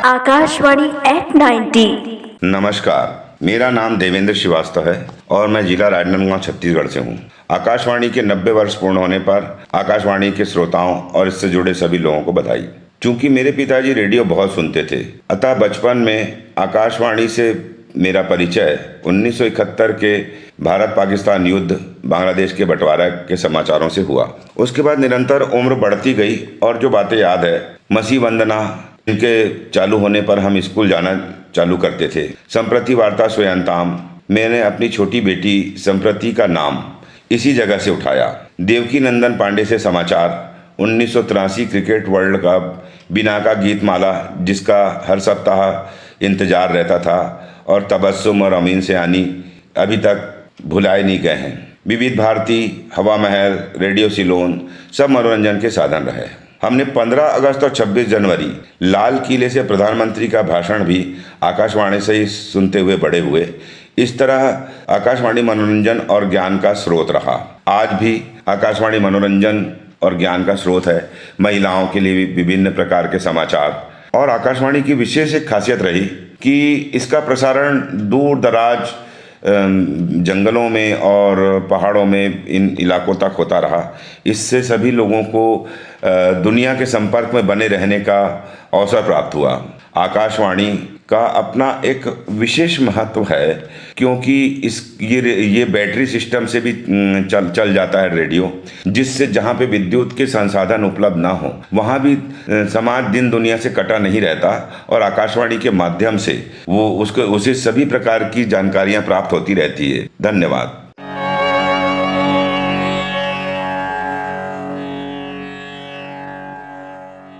Akashvani eight 90। नमस्कार, मेरा नाम देवेंद्र श्रीवास्तव है और मैं जिला राजनांदगांव छत्तीसगढ़ से हूँ। आकाशवाणी के 90 वर्ष पूर्ण होने पर आकाशवाणी के श्रोताओं और इससे जुड़े सभी लोगों को बधाई। चूंकि मेरे पिताजी रेडियो बहुत सुनते थे, अतः बचपन में आकाशवाणी से मेरा परिचय 1971 के भारत पाकिस्तान युद्ध, बांग्लादेश के बंटवारा के समाचारों से हुआ। उसके बाद निरंतर उम्र बढ़ती गई और जो बातें याद है, मसीह वंदना इनके चालू होने पर हम स्कूल जाना चालू करते थे। संप्रति वार्ता स्वयंताम, मैंने अपनी छोटी बेटी संप्रति का नाम इसी जगह से उठाया। देवकी नंदन पांडे से समाचार, 1983 क्रिकेट वर्ल्ड कप, बिना का गीतमाला जिसका हर सप्ताह इंतजार रहता था, और तबस्सुम और अमीन से आनी अभी तक भुलाए नहीं गए हैं। विविध भारती, हवा महल, रेडियो सिलोन सब मनोरंजन के साधन रहे। हमने 15 अगस्त और 26 जनवरी लाल किले से प्रधानमंत्री का भाषण भी आकाशवाणी से ही सुनते हुए बड़े हुए। इस तरह आकाशवाणी मनोरंजन और ज्ञान का स्रोत रहा। आज भी आकाशवाणी मनोरंजन और ज्ञान का स्रोत है। महिलाओं के लिए विभिन्न प्रकार के समाचार, और आकाशवाणी की विशेष एक खासियत रही कि इसका प्रसारण दूर दराज जंगलों में और पहाड़ों में इन इलाकों तक होता रहा। इससे सभी लोगों को दुनिया के संपर्क में बने रहने का अवसर प्राप्त हुआ। आकाशवाणी का अपना एक विशेष महत्व है, क्योंकि ये बैटरी सिस्टम से भी चल जाता है रेडियो, जिससे जहाँ पे विद्युत के संसाधन उपलब्ध ना हो वहाँ भी समाज दिन दुनिया से कटा नहीं रहता, और आकाशवाणी के माध्यम से वो उसे सभी प्रकार की जानकारियाँ प्राप्त होती रहती है। धन्यवाद।